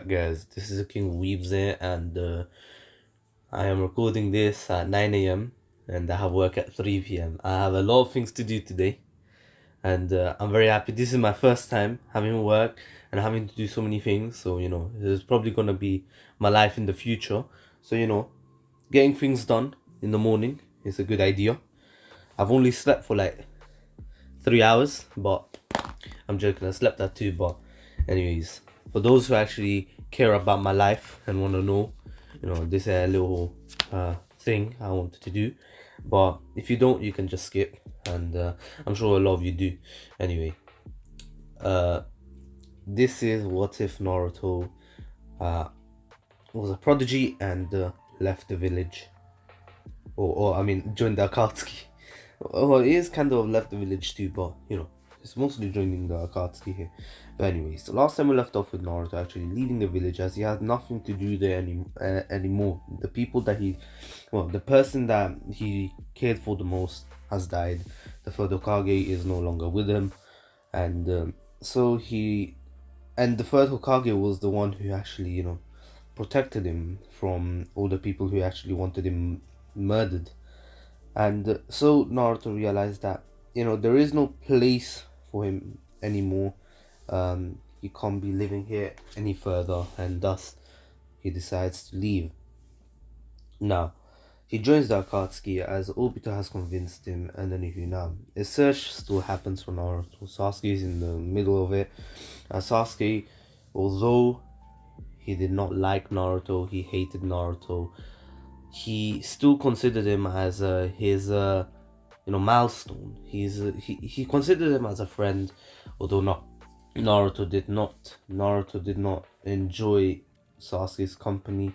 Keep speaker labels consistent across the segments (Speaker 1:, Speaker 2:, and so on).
Speaker 1: back, guys. This is the King Weebs here, and I am recording this at 9 a.m. and I have work at 3 p.m. I have a lot of things to do today, and I'm very happy. This is my first time having work and having to do so many things, so it's probably gonna be my life in the future. So, getting things done in the morning is a good idea. I've only slept for like 3 hours, but I'm joking, I slept at 2, but anyways, for those who actually care about my life and want to know, this is a little thing I wanted to do. But if you don't, you can just skip, and I'm sure a lot of you do. Anyway, this is what if Naruto was a prodigy and left the village, or I mean, joined the Akatsuki. Well, it is kind of left the village too, but it's mostly joining the Akatsuki here. But anyways, the last time we left off with Naruto actually leaving the village, as he has nothing to do there anymore. The people that the person that he cared for the most has died. The third Hokage is no longer with him, and the third Hokage was the one who actually protected him from all the people who actually wanted him murdered. And so Naruto realized that there is no place for him anymore. He can't be living here any further, and thus he decides to leave. Now he joins the Akatsuki as Obito has convinced him, and then now a search still happens for Naruto. Sasuke is in the middle of it. Sasuke, although he did not like Naruto, he hated Naruto, he still considered him as his milestone. He considered him as a friend, although not Naruto did not enjoy Sasuke's company,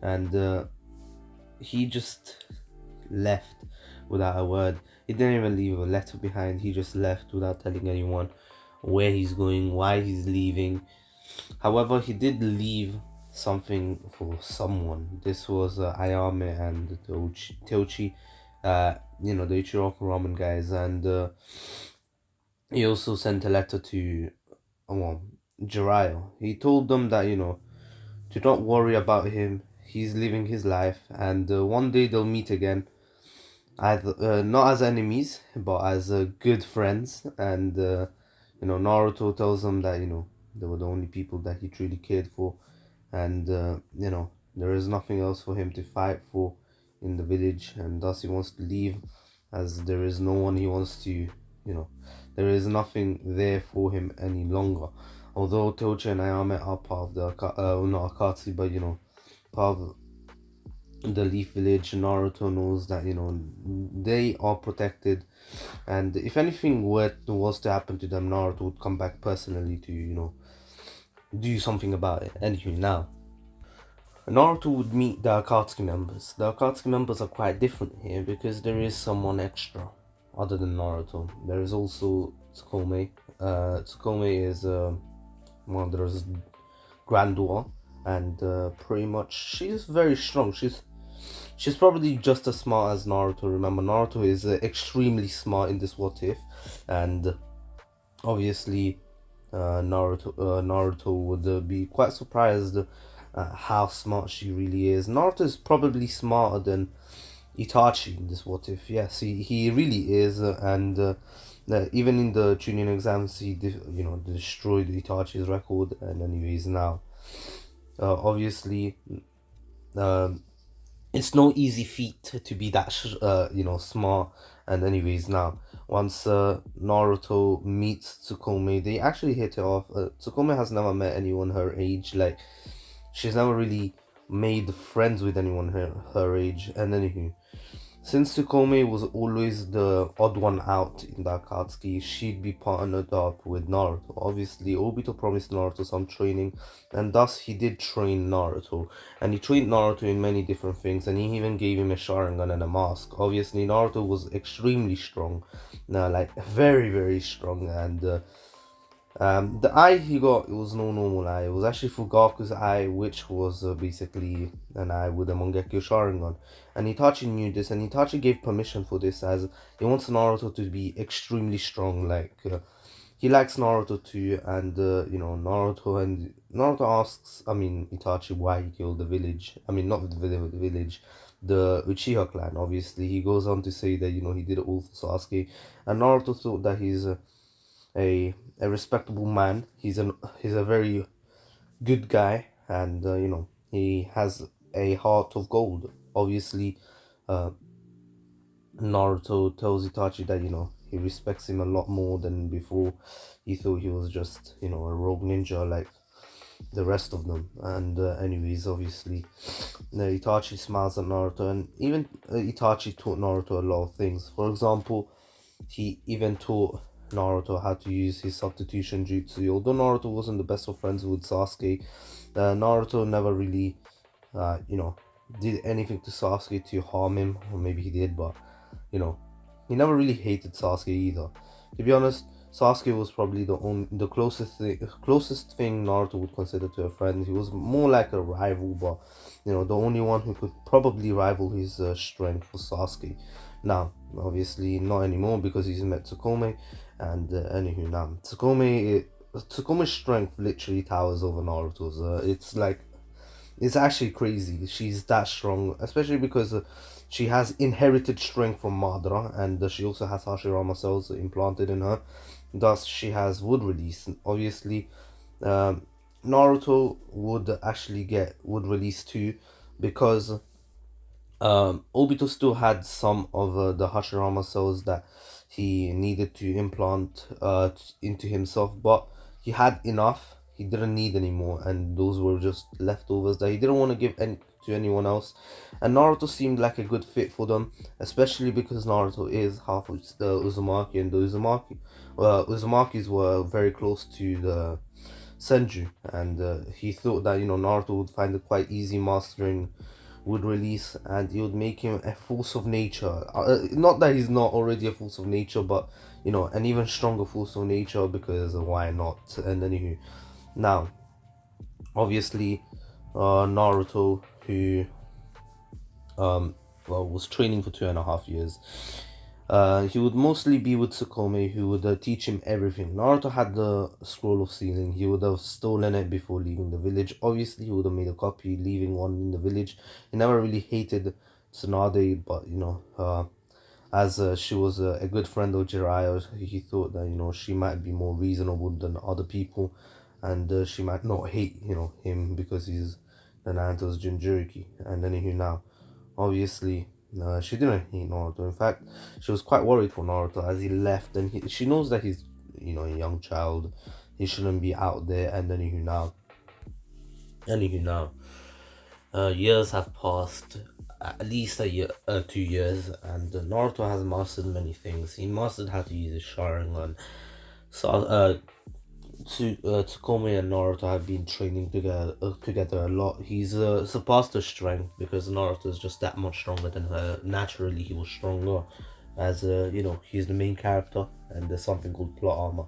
Speaker 1: and he just left without a word. He didn't even leave a letter behind. He just left without telling anyone where he's going, why he's leaving. However, he did leave something for someone. This was Ayame and the Teochi, the Ichiro Ramen guys, and he also sent a letter to Jiraiya. He told them that to not worry about him. He's living his life, and one day they'll meet again. Either not as enemies, but as good friends. And Naruto tells them that they were the only people that he truly cared for, and there is nothing else for him to fight for in the village, and thus he wants to leave, as there is no one he wants to there is nothing there for him any longer. Although Tochi and Ayame are part of the not Akatsuki, but part of the Leaf Village, Naruto knows that they are protected, and if anything was to happen to them, Naruto would come back personally to do something about it. Anyway, now Naruto would meet the Akatsuki members. The Akatsuki members are quite different here because there is someone extra other than Naruto. There is also Tsukome. Tsukome is Mother's granddaughter, and pretty much she's very strong. She's probably just as smart as Naruto. Remember, Naruto is extremely smart in this what if, and obviously Naruto would be quite surprised how smart she really is. Naruto is probably smarter than Itachi in this what if. Yes, he really is, and even in the Chunin exams, he destroyed Itachi's record. And anyways, now obviously it's no easy feat to be that smart. And anyways, now once Naruto meets Tsukome, they actually hit it off. Tsukome has never met anyone her age. Like, she's never really made friends with anyone her age. And anywho, since Tsukome was always the odd one out in the Akatsuki, she'd be partnered up with Naruto. Obviously, Obito promised Naruto some training, and thus he did train Naruto. And he trained Naruto in many different things, and he even gave him a Sharingan and a mask. Obviously, Naruto was extremely strong, like very, very strong, and the eye he got, it was no normal eye. It was actually Fugaku's eye, which was basically an eye with a Mangekyo Sharingan. And Itachi knew this, and Itachi gave permission for this, as he wants Naruto to be extremely strong, like he likes Naruto too, and Naruto asks, I mean, Itachi why he killed the village. I mean, not the village, the Uchiha clan. Obviously, he goes on to say that he did it all for Sasuke, and Naruto thought that he's a a respectable man. He's a very good guy, and he has a heart of gold. Obviously, uh, Naruto tells Itachi that he respects him a lot more than before. He thought he was just a rogue ninja like the rest of them. And anyways, obviously, Itachi smiles at Naruto, and even Itachi taught Naruto a lot of things. For example, he even taught Naruto how to use his substitution jutsu. Although Naruto wasn't the best of friends with Sasuke, Naruto never really, did anything to Sasuke to harm him, or maybe he did, but you know, he never really hated Sasuke either. To be honest, Sasuke was probably the closest thing Naruto would consider to a friend. He was more like a rival, but the only one who could probably rival his strength was Sasuke. Now, obviously, not anymore because he's met Tsukome, and anywho, now Tsukume's strength literally towers over Naruto's. It's actually crazy. She's that strong, especially because she has inherited strength from Madara, and she also has Hashirama cells implanted in her. Thus, she has wood release. Obviously, um, Naruto would actually get wood release too, because Obito still had some of the Hashirama cells that he needed to implant into himself, but he had enough. He didn't need any more, and those were just leftovers that he didn't want to give to anyone else. And Naruto seemed like a good fit for them, especially because Naruto is half Uzumaki, and the Uzumakis were very close to the Senju, and he thought that Naruto would find it quite easy mastering would release, and it would make him a force of nature. Not that he's not already a force of nature, but an even stronger force of nature, because why not? And anywho, now obviously, Naruto, who was training for 2.5 years. He would mostly be with Tsukome, who would teach him everything. Naruto had the scroll of sealing. He would have stolen it before leaving the village. Obviously, he would have made a copy, leaving one in the village. He never really hated Tsunade, but as she was a good friend of Jiraiya, he thought that she might be more reasonable than other people, and she might not hate him because he's the Naruto's Jinchuriki. And anywho, now obviously, she didn't hate Naruto. In fact, she was quite worried for Naruto as he left, and she knows that he's, a young child. He shouldn't be out there. And anywho now, years have passed, at least a year, 2 years, and Naruto has mastered many things. He mastered how to use his Sharingan. So, Tsukome and Naruto have been training together a lot. He's surpassed her strength because Naruto is just that much stronger than her. Naturally, he was stronger, as he's the main character, and there's something called plot armor.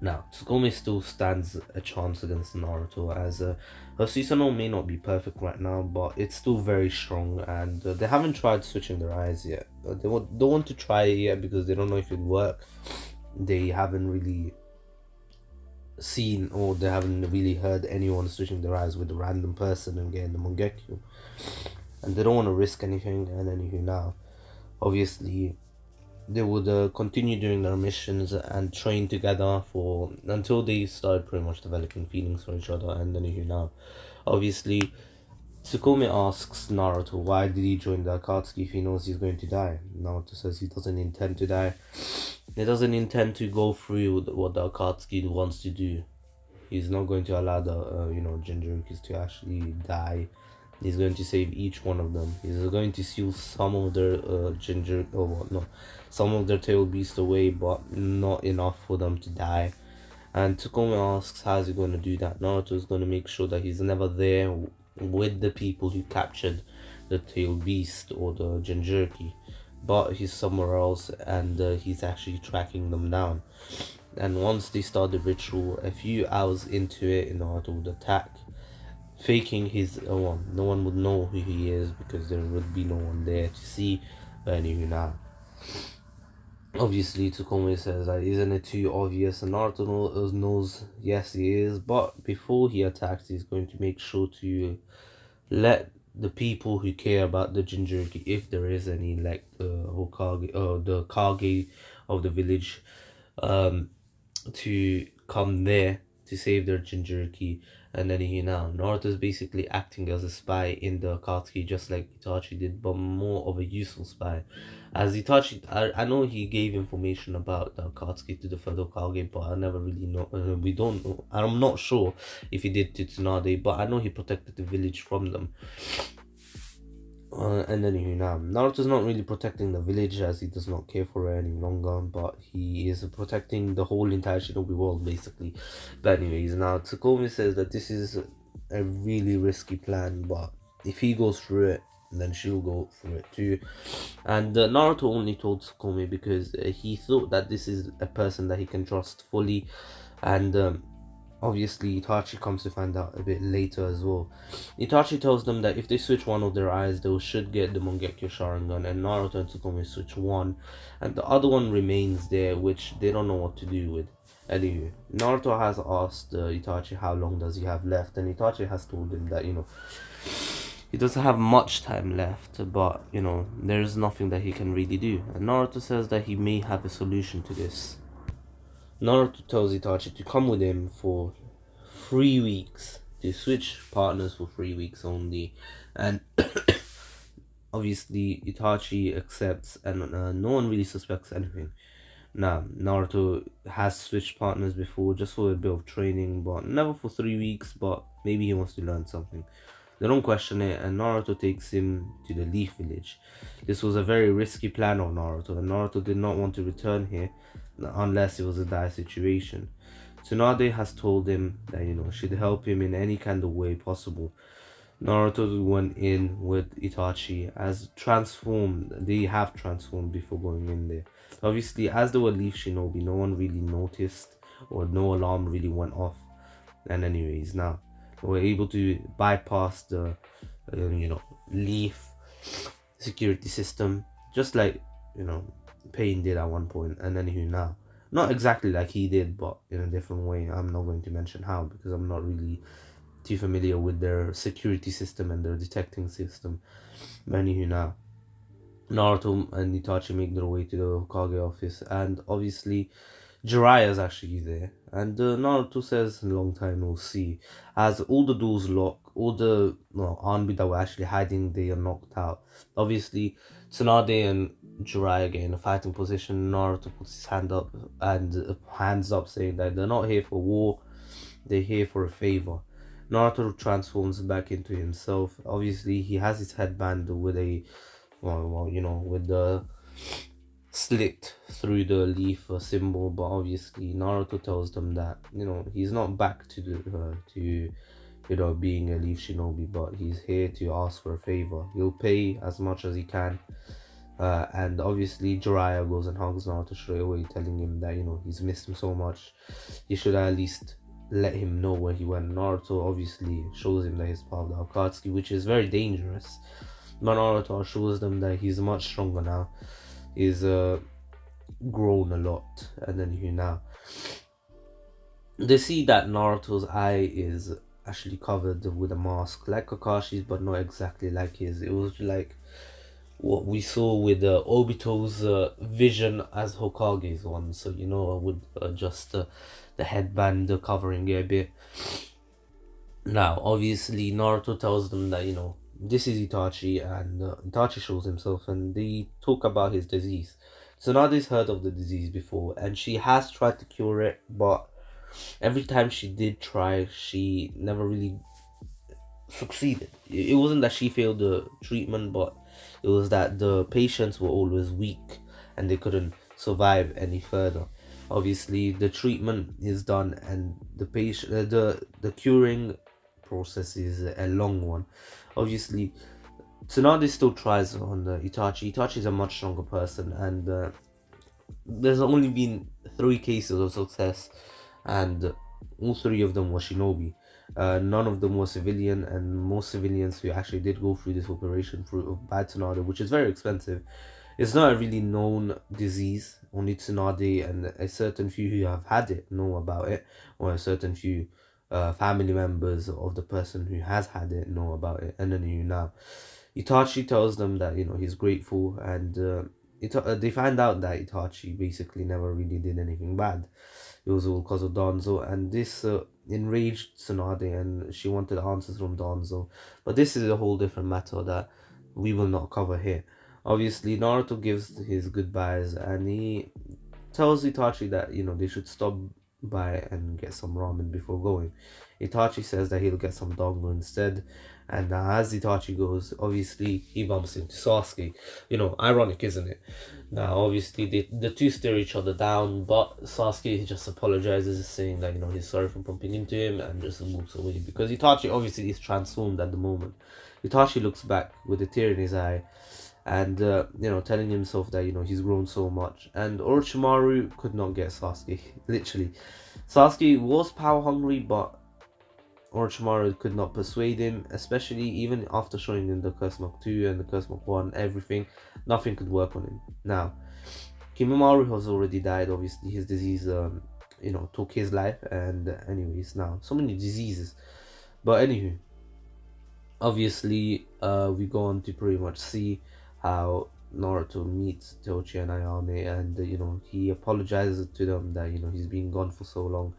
Speaker 1: Now, Tsukome still stands a chance against Naruto, as her Susanoo may not be perfect right now, but it's still very strong, and they haven't tried switching their eyes yet. They don't want to try it yet because they don't know if it'd work. They haven't really seen, or they haven't really heard anyone switching their eyes with a random person and getting the Mangekyo, and they don't want to risk anything. And anywho, now obviously they would continue doing their missions and train together for until they started pretty much developing feelings for each other. And anywho, now obviously Tsukome asks Naruto why did he join the Akatsuki if he knows he's going to die. Naruto says he doesn't intend to die. He doesn't intend to go through with what the Akatsuki wants to do. He's not going to allow the Jinchurikis to actually die. He's going to save each one of them. He's going to seal some of their some of their tail beasts away, but not enough for them to die. And Tsukome asks how's he going to do that. Naruto is going to make sure that he's never there with the people who captured the tail beast or the Jinchuriki, but he's somewhere else, and he's actually tracking them down. And once they start the ritual, a few hours into it, Naruto would attack, faking his one. No one would know who he is because there would be no one there to see. But anyway, now Obviously, Tsukume says that isn't it too obvious, and Naruto knows yes he is, but before he attacks, he's going to make sure to let the people who care about the Jinchuriki, if there is any, like the Hokage or the Kage of the village, um, to come there to save their Jinchuriki. And then Naruto's basically acting as a spy in the Akatsuki, just like Itachi did, but more of a useful spy. As Itachi, I know he gave information about the Akatsuki to the fellow Kage, but I never really know. We don't know. I'm not sure if he did to Tsunade, but I know he protected the village from them. And then Naruto's not really protecting the village as he does not care for it any longer, but he is protecting the whole entire Shinobi world basically. But anyways, now Tsukume says that this is a really risky plan, but if he goes through it, then she'll go through it too. And Naruto only told Tsukume because he thought that this is a person that he can trust fully, and obviously, Itachi comes to find out a bit later as well. Itachi tells them that if they switch one of their eyes, they should get the Mangekyo Sharingan, and Naruto and Tsukume switch one, and the other one remains there, which they don't know what to do with. Anyway, Naruto has asked Itachi how long does he have left, and Itachi has told him that, he doesn't have much time left, but, there's nothing that he can really do. And Naruto says that he may have a solution to this. Naruto tells Itachi to come with him for 3 weeks, to switch partners for 3 weeks only, and obviously Itachi accepts, and no one really suspects anything. Now, Naruto has switched partners before just for a bit of training, but never for 3 weeks, but maybe he wants to learn something. They don't question it, and Naruto takes him to the Leaf Village. This was a very risky plan of Naruto, and Naruto did not want to return here unless it was a dire situation. Tsunade has told him that, should help him in any kind of way possible. Naruto went in with Itachi as transformed. They have transformed before going in there. Obviously, as they were Leaf Shinobi, no one really noticed, or no alarm really went off. And anyways, now we're able to bypass the, Leaf security system, just like, Pain did at one point. And anywho, now, not exactly like he did, but in a different way. I'm not going to mention how, because I'm not really too familiar with their security system and their detecting system. But anywho, now, Naruto and Itachi make their way to the Hokage office, and obviously Jiraiya is actually there. And Naruto says, long time no see. As all the doors lock, all the army that were actually hiding, they are knocked out. Obviously, Tsunade and Jiraiya get in a fighting position. Naruto puts his hand up and hands up, saying that they're not here for war, they're here for a favor. Naruto transforms back into himself. Obviously, he has his headband with a, with the slit through the leaf symbol, but obviously Naruto tells them that he's not back to being a leaf shinobi, but he's here to ask for a favor. He'll pay as much as he can, and obviously Jiraiya goes and hugs Naruto straight away, telling him that he's missed him so much. He should at least let him know where he went. Naruto obviously shows him that he's part of the Akatsuki, which is very dangerous, but Naruto shows them that he's much stronger now. He's grown a lot. And then now they see that Naruto's eye is actually covered with a mask like Kakashi's, but not exactly like his. It was like what we saw with Obito's vision as Hokage's one, so with just the headband covering it a bit. Now obviously Naruto tells them that this is Itachi, and Itachi shows himself, and they talk about his disease. Tsunade's heard of the disease before, and she has tried to cure it, but every time she did try, she never really succeeded. It wasn't that she failed the treatment, but it was that the patients were always weak and they couldn't survive any further. Obviously, the treatment is done, and the patient, the curing process is a long one. Obviously, Tsunade still tries on Itachi. Itachi is a much stronger person, and there's only been 3 cases of success, and all 3 of them were shinobi. None of them were civilian, and most civilians who actually did go through this operation by Tsunade, which is very expensive, It's not a really known disease. Only Tsunade and a certain few who have had it know about it, or a certain few family members of the person who has had it know about it. And then now, Itachi tells them that he's grateful, and they find out that Itachi basically never really did anything bad. It was all because of Danzo, and this enraged Tsunade, and she wanted answers from Danzo. But this is a whole different matter that we will not cover here. Obviously, Naruto gives his goodbyes, and he tells Itachi that they should stop by and get some ramen before going. Itachi says that he'll get some dango instead, and as Itachi goes, obviously he bumps into Sasuke. Ironic, isn't it? Now, obviously the two stare each other down, but Sasuke just apologizes, saying that he's sorry for bumping into him, and just moves away because Itachi obviously is transformed at the moment. Itachi looks back with a tear in his eye, and telling himself that he's grown so much. And Orochimaru could not get Sasuke. Literally, Sasuke was power hungry, but Orochimaru could not persuade him, especially even after showing him the Curse Mark 2 and the Curse Mark 1, everything. Nothing could work on him. Now, Kimimaro has already died. Obviously, his disease took his life. And anyways, now so many diseases. But anywho, obviously we go on to pretty much see how Naruto meets Tochi and Ayane, and he apologizes to them that he's been gone for so long,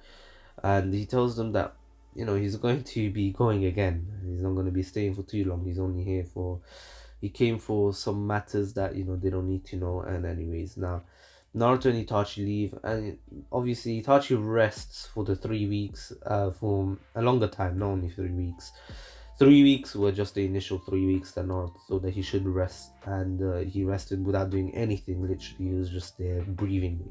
Speaker 1: and he tells them that he's going to be going again. He's not going to be staying for too long. He's only here for he came for some matters that they don't need to know. And anyways, now Naruto and Itachi leave, and obviously Itachi rests for the 3 weeks, for a longer time, not only 3 weeks. 3 weeks were just the initial 3 weeks that Naruto thought that he should rest, and he rested without doing anything. Literally, he was just there breathing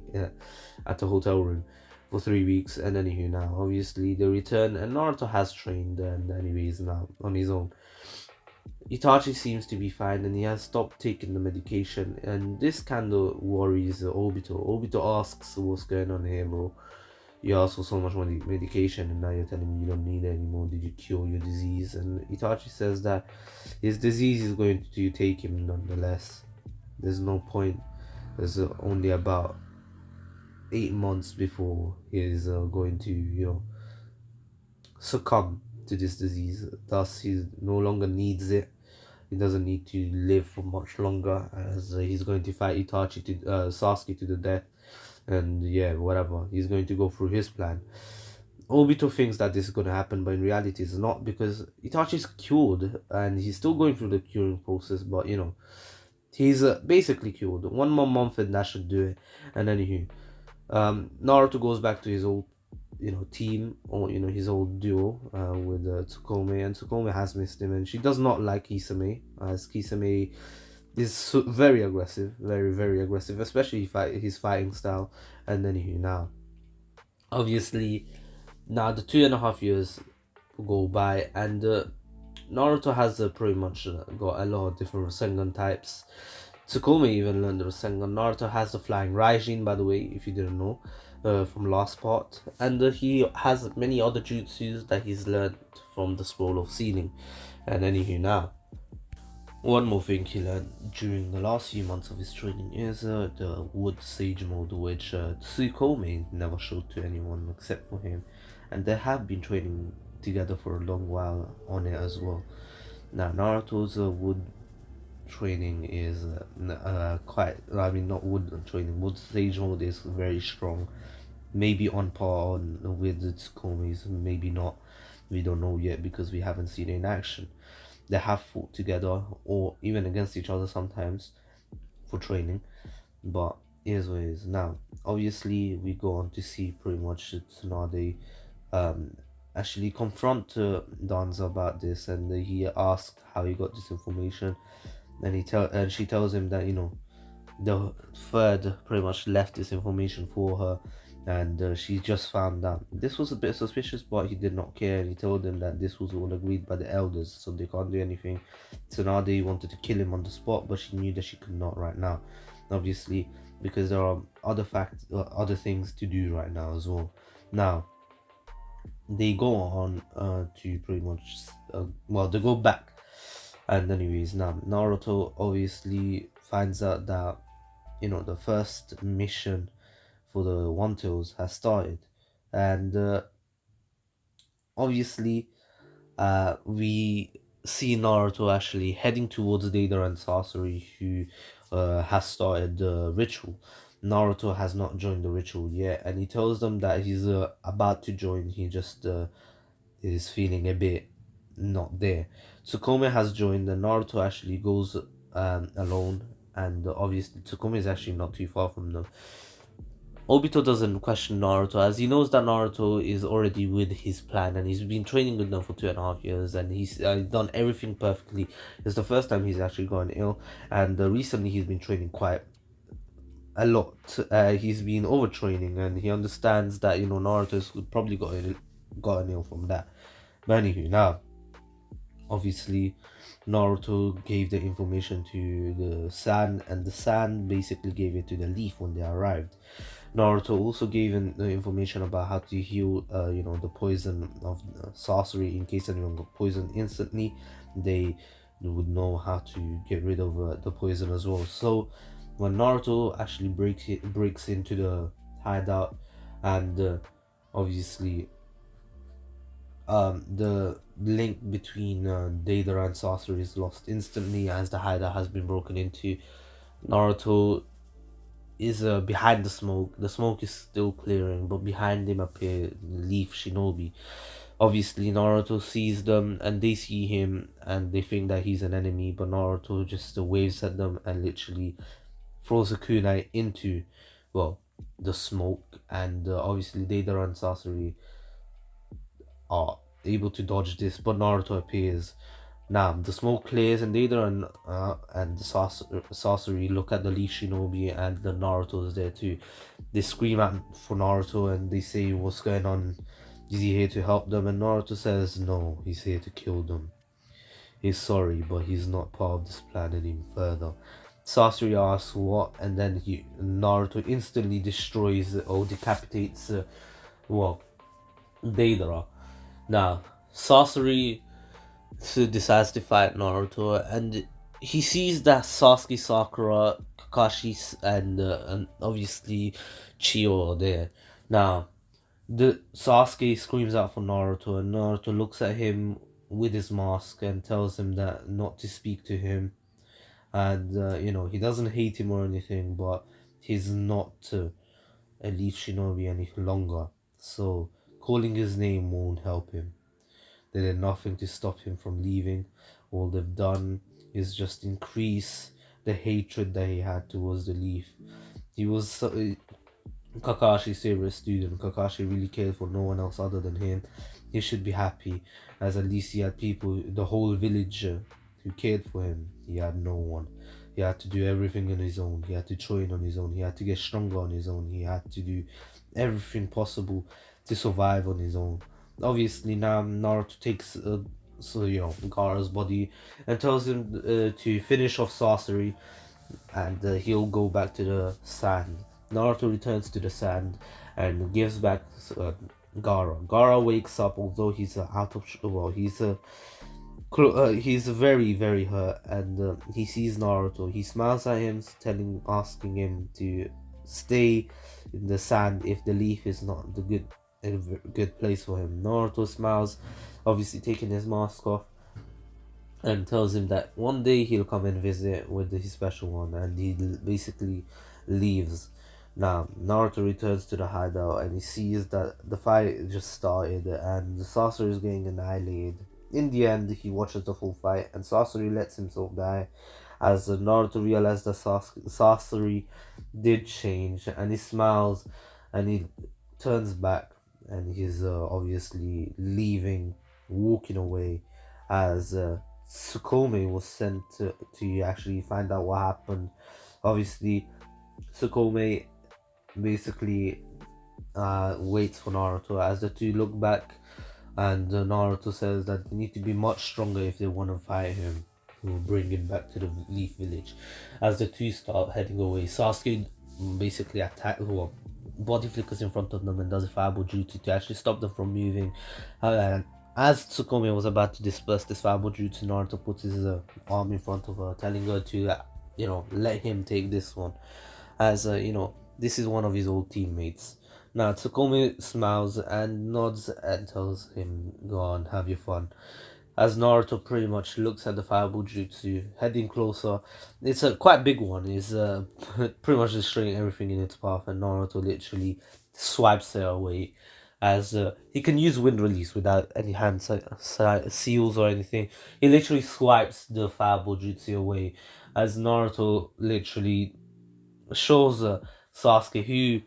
Speaker 1: at the hotel room for 3 weeks. And anywho, now obviously they return, and Naruto has trained, and anyways now on his own. Itachi seems to be fine, and he has stopped taking the medication, and this kind of worries Obito. Obito asks, "What's going on here, bro? You asked for so much medication, and now you're telling me you don't need it anymore. Did you cure your disease?" And Itachi says that his disease is going to take him nonetheless. There's no point. There's only about 8 months before he is going to succumb to this disease. Thus, he no longer needs it. He doesn't need to live for much longer, as he's going to fight Sasuke to the death, and yeah, whatever. He's going to go through his plan. Obito thinks that this is going to happen, but in reality, it's not, because Itachi's cured, and he's still going through the curing process. But he's basically cured. One more month, and that should do it. And anywho, Naruto goes back to his old team, or his old duo with Tsukome, and Tsukome has missed him, and she does not like Kisame, as Kisame is very aggressive, very very aggressive, especially his fighting style. And then now obviously now the 2.5 years go by, and Naruto has pretty much got a lot of different Rasengan types. Tsukome even learned the Rasengan. Naruto has the Flying Raijin, by the way, if you didn't know, from last part. And he has many other jutsus that he's learned from the Scroll of Sealing. And anywho, now, one more thing he learned during the last few months of his training is the Wood Sage mode, which Tsukome never showed to anyone except for him. And they have been training together for a long while on it as well. Now, Naruto's Wood training is not wood training. Wood Sage mode is very strong, maybe on par with Tsukome's, maybe not. We don't know yet because we haven't seen it in action. They have fought together or even against each other sometimes for training, but here's what it is. Now, obviously, we go on to see pretty much Tsunade actually confront Danza about this, and he asked how he got this information, and she tells him that the third pretty much left this information for her, and she just found out. This was a bit suspicious, but he did not care, and he told them that this was all agreed by the elders, so they can't do anything. Tsunade wanted to kill him on the spot, but she knew that she could not right now, obviously, because there are other things to do right now as well. Now, they go on to pretty much they go back. And anyways, now Naruto obviously finds out that the first mission for the One Tails has started, and obviously we see Naruto actually heading towards Deidara and Sasori, who has started the ritual. Naruto has not joined the ritual yet, and he tells them that he's about to join. He just is feeling a bit not there. Tsukome has joined, and Naruto actually goes alone, and obviously Tsukome is actually not too far from them. Obito doesn't question Naruto, as he knows that Naruto is already with his plan, and he's been training with them for 2.5 years, and he's done everything perfectly. It's the first time he's actually gotten ill, and recently he's been training quite a lot. He's been overtraining, and he understands that Naruto's probably gotten ill from that. But anywho, now obviously Naruto gave the information to the Sand, and the Sand basically gave it to the Leaf when they arrived. Naruto also gave the information about how to heal, the poison of sorcery. In case anyone got poisoned instantly, they would know how to get rid of the poison as well. So when Naruto actually breaks into the hideout, and obviously the link between Deidara and sorcery is lost instantly as the hideout has been broken into. Naruto is behind the smoke. The smoke is still clearing, but behind him appear Leaf Shinobi. Obviously, Naruto sees them and they see him and they think that he's an enemy, but Naruto just waves at them and literally throws a kunai into, well, the smoke. And obviously, Deidara and Sasori are able to dodge this, but Naruto appears. Now the smoke clears, and Deidara and the Sasori look at the Leaf Shinobi, and the Naruto is there too. They scream out for Naruto and they say, "What's going on? Is he here to help them?" And Naruto says, "No, he's here to kill them. He's sorry, but he's not part of this plan any further." Sasori asks what, and then Naruto instantly destroys or decapitates Deidara. Now Sasori decides to fight Naruto, and he sees that Sasuke, Sakura, Kakashi, and obviously Chiyo are there. Now, the Sasuke screams out for Naruto, and Naruto looks at him with his mask and tells him that not to speak to him. And he doesn't hate him or anything, but he's not a Leaf Shinobi any longer. So calling his name won't help him. They did nothing to stop him from leaving. All they've done is just increase the hatred that he had towards the Leaf. He was Kakashi's favorite student. Kakashi really cared for no one else other than him. He should be happy, as at least he had people, the whole village, who cared for him. He had no one. He had to do everything on his own. He had to train on his own. He had to get stronger on his own. He had to do everything possible to survive on his own. Obviously, now Naruto takes Gaara's body and tells him to finish off sorcery, and he'll go back to the sand. Naruto returns to the sand and gives back Gaara. Gaara wakes up, although he's he's very, very hurt, and he sees Naruto. He smiles at him, asking him to stay in the sand if the leaf is not a good place for him. Naruto smiles, obviously taking his mask off, and tells him that one day he'll come and visit with his special one, and he basically leaves. Now Naruto returns to the hideout and he sees that the fight just started and the sorcerer is getting annihilated. In the end, he watches the full fight and Sasori lets himself die, as Naruto realizes that Sasori did change, and he smiles and he turns back and he's obviously leaving, walking away, as Tsukome was sent to actually find out what happened. Obviously, Tsukome basically waits for Naruto as the two look back, and Naruto says that they need to be much stronger if they want to fight him, who will bring him back to the Leaf Village. As the two start heading away, Sasuke basically body flickers in front of them and does a fireball jutsu to actually stop them from moving. And as Tsukome was about to disperse this fireball jutsu, Naruto puts his arm in front of her, telling her to let him take this one, as this is one of his old teammates. Now Tsukome smiles and nods and tells him, "Go on, have your fun." As Naruto pretty much looks at the fireball jutsu, heading closer. It's a quite big one. It's pretty much destroying everything in its path, and Naruto literally swipes it away. As he can use wind release without any seals or anything. He literally swipes the fireball jutsu away, as Naruto literally shows Sasuke who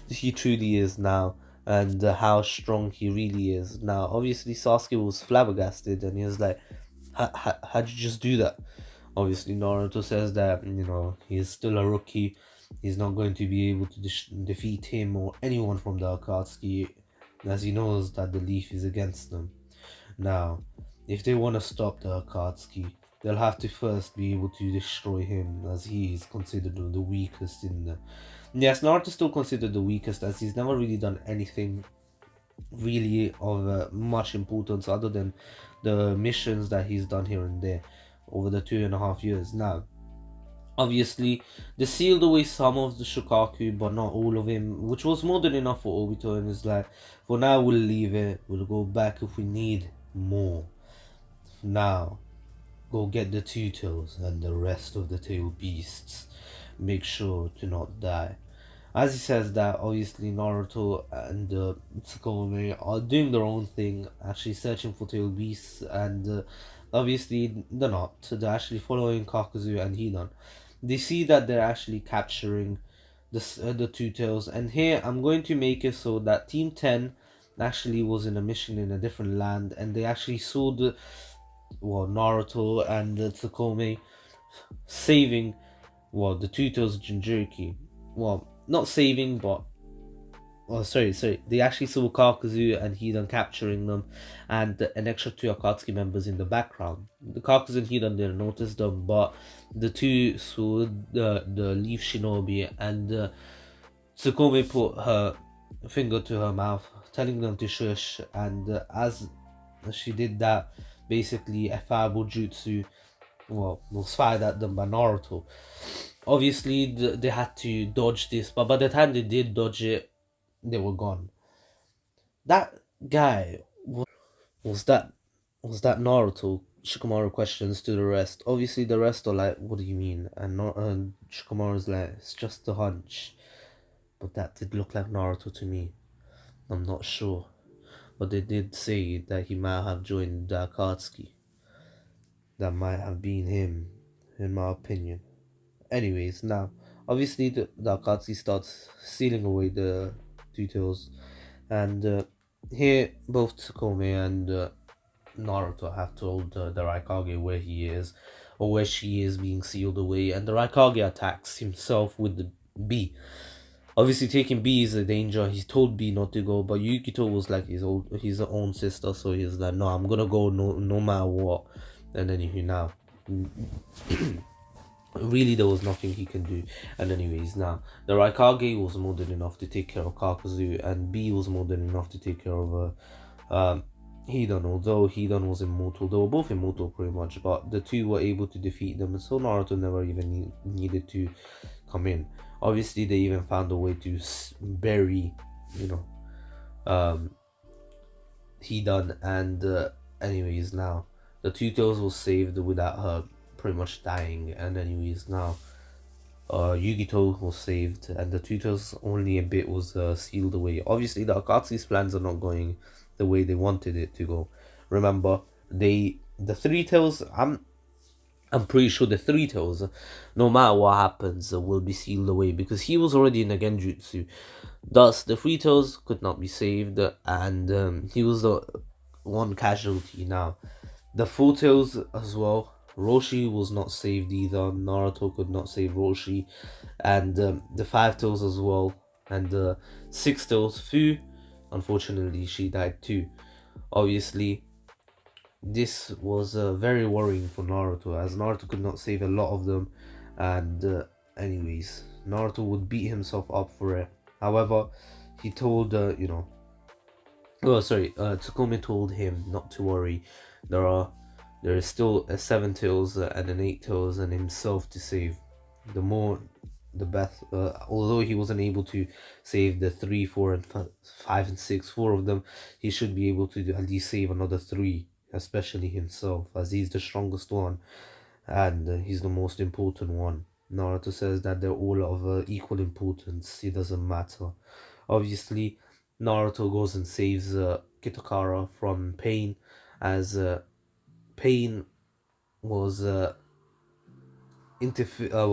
Speaker 1: he truly is now, and how strong he really is now. Obviously, Sasuke was flabbergasted, and he was like, "How'd you just do that?" Obviously, Naruto says that he's still a rookie. He's not going to be able to defeat him or anyone from the Akatsuki, as he knows that the leaf is against them. Now, if they want to stop the Akatsuki, they'll have to first be able to destroy him, as he is considered the weakest in the. Yes, Naruto is still considered the weakest, as he's never really done anything really of much importance other than the missions that he's done here and there over the 2.5 years. Now, obviously, they sealed away some of the Shukaku, but not all of him, which was more than enough for Obito, and it's like, for now we'll leave it, we'll go back if we need more. Now, go get the two tails and the rest of the tail beasts. Make sure to not die. As he says that, obviously Naruto and Tsukome are doing their own thing, actually searching for tail beasts, and obviously they're not. They're actually following Kakuzu and Hidan. They see that they're actually capturing the two tails, and here I'm going to make it so that Team 10 actually was in a mission in a different land, and they actually saw Naruto and Tsukome saving the two tails Jinchuriki. Well, not saving, but sorry. They actually saw Kakuzu and Hidan capturing them, and an extra two Akatsuki members in the background. The Kakuzu and Hidan didn't notice them, but the two saw the Leaf Shinobi, and Tsukome put her finger to her mouth, telling them to shush. And as she did that, basically a fireball jutsu was fired at them by Naruto. Obviously, they had to dodge this, but by the time they did dodge it, they were gone. That guy was that Naruto? Shikamaru questions to the rest. Obviously, the rest are like, "What do you mean?" And Shikamaru's like, "It's just a hunch, but that did look like Naruto to me. I'm not sure, but they did say that he might have joined the Akatsuki. That might have been him, in my opinion." Anyways, now obviously the Akatsuki starts sealing away the details, and here both Tsukome and Naruto have told the Raikage where he is, or where she is being sealed away, and the Raikage attacks himself with the B. Obviously, taking B is a danger. He told B not to go, but Yukito was like his own sister, so he's like, "No, I'm gonna go no matter what." And then now, really, there was nothing he can do. And anyways, now the Raikage was more than enough to take care of Kakuzu, and B was more than enough to take care of Hidan. Although Hidan was immortal, they were both immortal pretty much, but the two were able to defeat them, and so Naruto never even needed to come in. Obviously, they even found a way to bury, Hidan, and anyways, now the two tails was saved without her pretty much dying, and anyways, now Yugito was saved, and the two tails only a bit was sealed away. Obviously, the Akatsuki's plans are not going the way they wanted it to go. Remember, the three tails. I'm pretty sure the three tails, no matter what happens, will be sealed away because he was already in a genjutsu. Thus, the three tails could not be saved, and he was the one casualty. Now, the four tails as well. Roshi was not saved either. Naruto could not save Roshi, and the five tails as well, and the six tails. Fu, unfortunately, she died too. Obviously, this was very worrying for Naruto, as Naruto could not save a lot of them, and anyways, Naruto would beat himself up for it. However, he told Tsukome told him not to worry. There are there is still a seven tails and an eight tails and himself to save. The more, the best. Although he wasn't able to save the three, four, and five and six, four of them, he should be able to at least save another three, especially himself, as he's the strongest one and he's the most important one. Naruto says that they're all of equal importance. It doesn't matter. Obviously, Naruto goes and saves Kitakara from Pain, as Pain was well,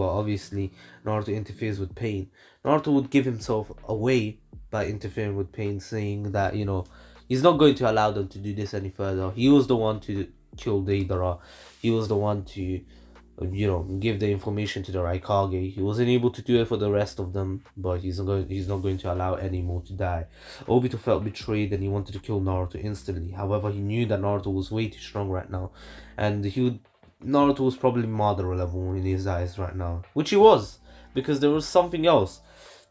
Speaker 1: obviously Naruto interferes with Pain. Naruto would give himself away by interfering with Pain, saying that he's not going to allow them to do this any further. He was the one to kill Deidara. He was the one to give the information to the Raikage. He wasn't able to do it for the rest of them, but he's not going to allow any more to die. Obito felt betrayed and he wanted to kill Naruto instantly. However, he knew that Naruto was way too strong right now, and Naruto was probably Madara level in his eyes right now, which he was, because there was something else.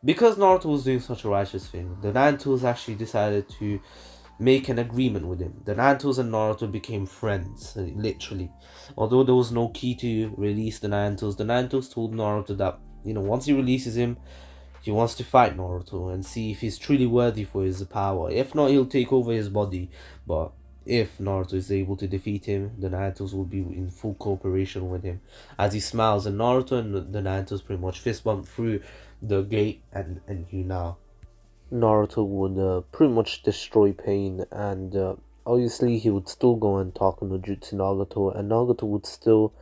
Speaker 1: Because Naruto was doing such a righteous thing, the Nine Tails actually decided to make an agreement with him. The Nine Tails and Naruto became friends, literally. Although there was no key to release the Nine Tails told Naruto that, once he releases him, he wants to fight Naruto and see if he's truly worthy for his power. If not, he'll take over his body. But if Naruto is able to defeat him, the Nine Tails will be in full cooperation with him. As he smiles, and Naruto and the Nine Tails pretty much fist bump through the gate, and you now. Naruto would pretty much destroy Pain, and obviously he would still go and talk on the Jutsu Nagato, and Nagato would still,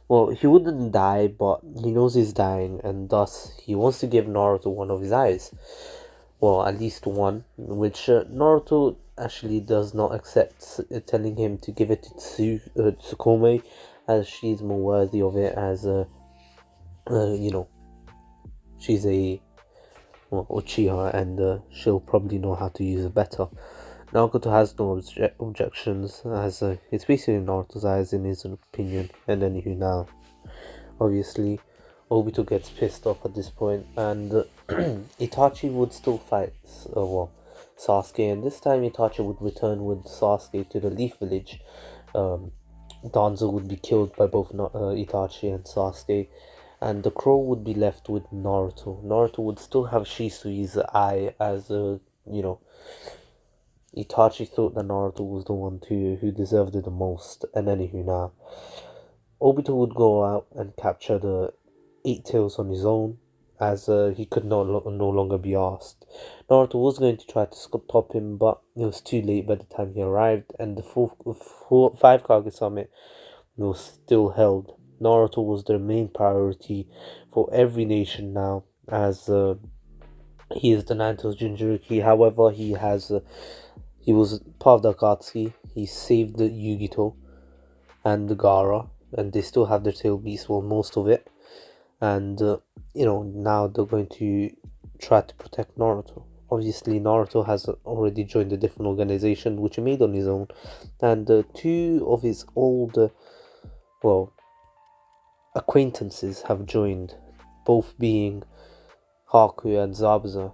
Speaker 1: well, he wouldn't die, but he knows he's dying, and thus he wants to give Naruto one of his eyes. Well, at least one, which Naruto actually does not accept, telling him to give it to Tsukome, as she's more worthy of it, as she's a Uchiha, and she'll probably know how to use it better. Naruto has no objections, as it's basically Naruto's eyes in his opinion. And then now, obviously, Obito gets pissed off at this point, and Itachi would still fight Sasuke, and this time Itachi would return with Sasuke to the Leaf Village. Danzo would be killed by both Itachi and Sasuke, and the crow would be left with Naruto. Naruto would still have Shisui's eye, as Itachi thought that Naruto was the one who deserved it the most. And now, Obito would go out and capture the Eight Tails on his own, as he could no longer be asked. Naruto was going to try to stop him, but it was too late by the time he arrived, and the Five Kage Summit was still held. Naruto was their main priority for every nation now, as he is the Nine Tails Jinchuriki. However, he was part of the Akatsuki. He saved the Yugito and the Gaara, and they still have their tail beast, well, most of it. And now they're going to try to protect Naruto. Obviously, Naruto has already joined a different organization, which he made on his own, and two of his old acquaintances have joined, both being Haku and Zabuza.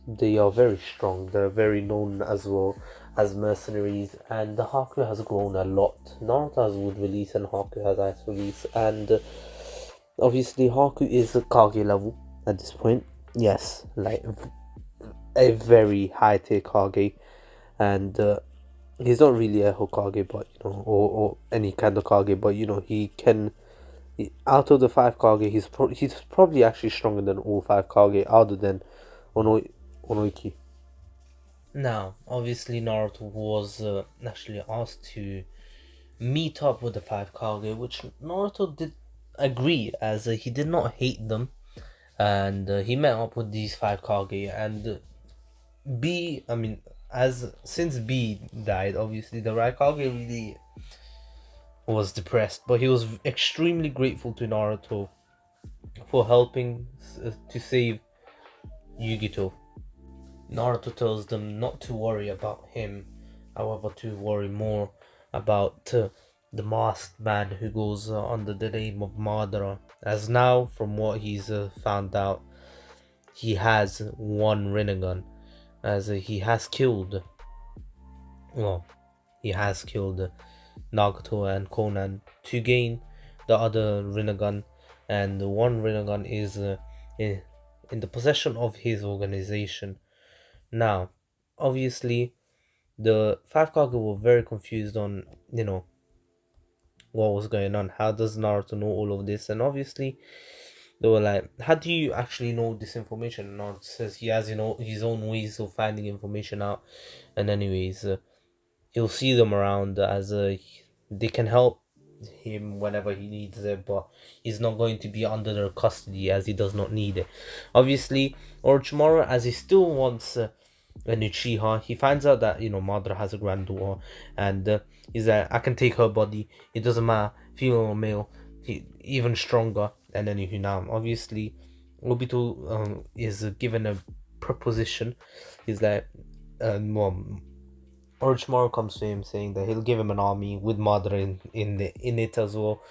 Speaker 1: They are very strong. They're very known as well as mercenaries, and the Haku has grown a lot. Naruto has wood release and Haku has ice release, and obviously Haku is a Kage level at this point. Yes, like a very high tier Kage, and he's not really a Hokage, but or any kind of Kage, but he can. Out of the five Kage, he's probably actually stronger than all five Kage, other than Onoiki. Now, obviously, Naruto was actually asked to meet up with the five Kage, which Naruto did agree, as he did not hate them, and he met up with these five Kage, and since B died, obviously the Raikage really was depressed, but he was extremely grateful to Naruto for helping to save Yugito. Naruto tells them not to worry about him, however, to worry more about the masked man who goes under the name of Madara, as now, from what he's found out, he has one Rinnegan, as he has killed Nagato and Conan to gain the other Rinnegan, and the one Rinnegan is in the possession of his organization. Now, obviously, the five Kage were very confused on, what was going on. How does Naruto know all of this? And obviously, they were like, "How do you actually know this information?" And Naruto says he has, his own ways of finding information out. And anyways, he'll see them around as they can help him whenever he needs it, but he's not going to be under their custody as he does not need it. Obviously, Orochimaru, as he still wants an Uchiha, he finds out that Madara has a granddaughter, and he's like, I can take her body. It doesn't matter, female or male. Even stronger. And then now, obviously, Obito is given a proposition. He's like, well, Orochimaru comes to him saying that he'll give him an army with Madara in it as well,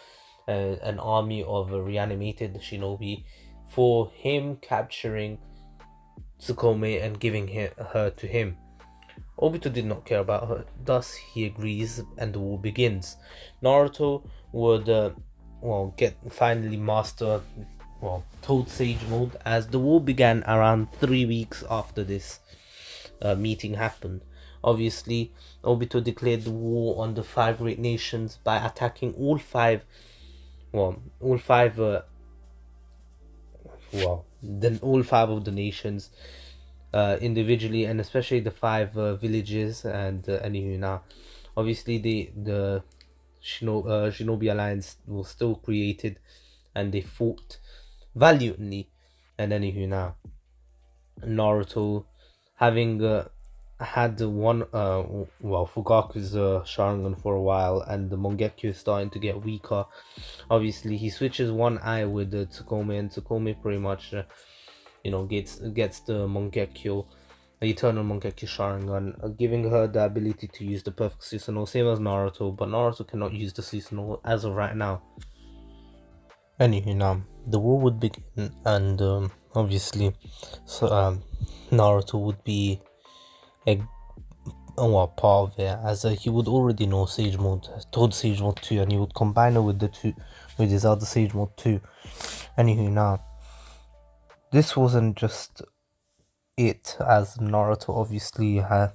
Speaker 1: an army of reanimated shinobi for him capturing Tsukome and giving her to him. Obito did not care about her, thus he agrees and the war begins. Naruto would get finally master Toad Sage mode, as the war began around 3 weeks after this meeting happened. Obviously, Obito declared the war on the five great nations by attacking all five of the nations individually, and especially the five villages. And anywho, now obviously the Shinobi Alliance was still created, and they fought valiantly. And anywho, now Naruto, having had one Fugaku's Sharingan for a while, and the Mangekyo is starting to get weaker. Obviously, he switches one eye with Tsukome, and Tsukome pretty much gets the Mangekyo, the Eternal Mangekyo Sharingan, giving her the ability to use the perfect Susanoo, same as Naruto, but Naruto cannot use the Susanoo as of right now. Anywho, now the war would begin, and obviously, Naruto would be a part of it, as he would already know Sage Mode, Toad Sage Mode 2, and he would combine it with his other Sage Mode 2. Anywho, now this wasn't just it, as Naruto obviously had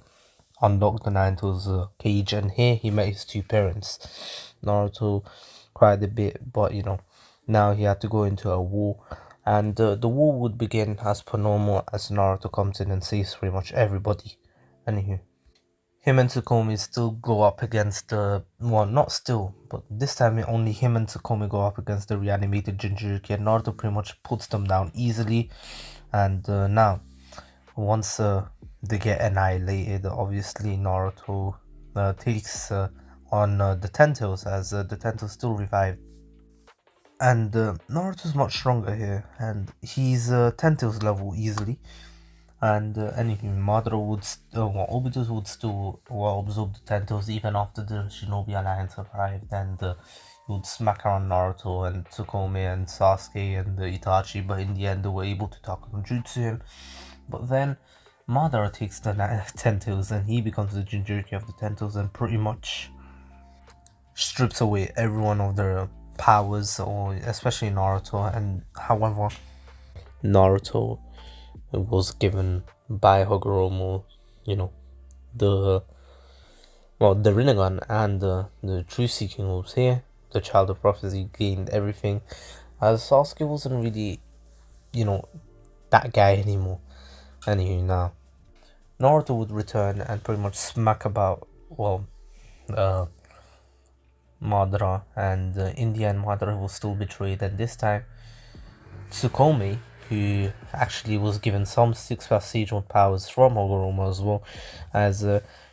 Speaker 1: unlocked the Naruto's cage, and here he met his two parents. Naruto cried a bit, but now he had to go into a war, and the war would begin as per normal, as Naruto comes in and saves pretty much everybody. Anywho, him and Tsukome still go up against not still, but this time only him and Tsukome go up against the reanimated Jinchuriki, and Naruto pretty much puts them down easily. And now, once they get annihilated, obviously Naruto takes on the Ten Tails, as the Ten Tails still revived. And Naruto's much stronger here, and he's 10 Tails level easily. And anything, Madara would Obito would still absorb the Ten Tails even after the Shinobi Alliance arrived, and he would smack around Naruto and Tsukome and Sasuke and Itachi, but in the end they were able to talk Jutsu him. But then Madara takes the Ten Tails, and he becomes the Jinchuriki of the Ten Tails, and pretty much strips away every one of their powers, or especially Naruto. And however, Naruto was given by Hagoromo, the Rinnegan, and the True Seeking was here. The Child of Prophecy gained everything, as Sasuke wasn't really, that guy anymore. Anywho, now Naruto would return and pretty much smack about Madara, and in the end Madara was still betrayed, and this time Tsukome, who actually was given some 6+ Sage Mode powers from Hagoromo as well, as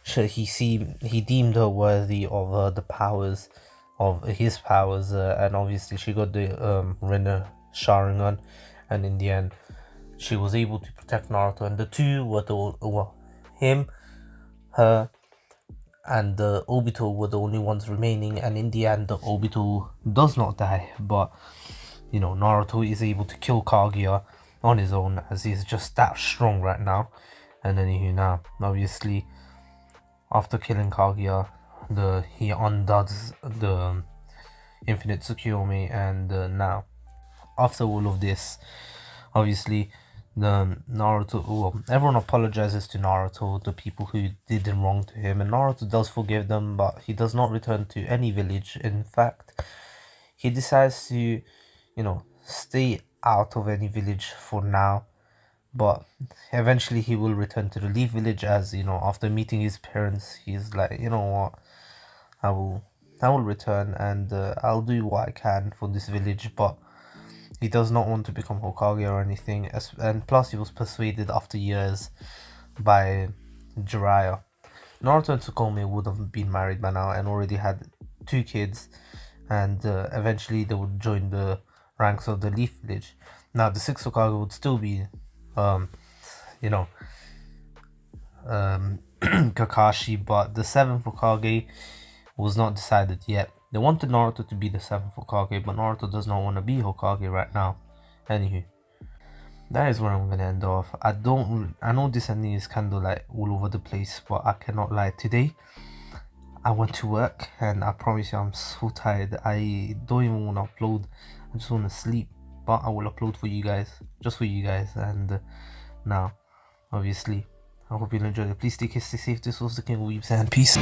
Speaker 1: he deemed her worthy of the powers of his powers, and obviously she got the Rinne Sharingan, and in the end she was able to protect Naruto, and the two were him, her, and Obito were the only ones remaining. And in the end, Obito does not die, but Naruto is able to kill Kaguya on his own, as he's just that strong right now. And then now, obviously, after killing Kaguya, he undoes the infinite Tsukiyomi, and now after all of this, obviously the Naruto, well, everyone apologizes to Naruto, the people who did him wrong to him, and Naruto does forgive them, but he does not return to any village. In fact, he decides to, stay out of any village for now, but eventually he will return to the Leaf Village, as after meeting his parents, he's like, you know what, I will I will return, and I'll do what I can for this village, but he does not want to become Hokage or anything, and plus he was persuaded after years by Jiraiya. Naruto and Tsukuyomi would have been married by now and already had 2 kids, and eventually they would join the ranks of the Leaf Village. Now the sixth Hokage would still be, um, you know, Kakashi, but the seventh Hokage was not decided yet. They wanted Naruto to be the seventh Hokage, but Naruto does not want to be Hokage right now. Anywho, that is where I'm gonna end off. I know this ending is kind of like all over the place, but I cannot lie. Today, I went to work, and I promise you, I'm so tired. I don't even want to upload. I just want to sleep. But I will upload for you guys, just for you guys. And now, obviously, I hope you enjoyed it. Please stay safe. This was the King of Weebs, and peace.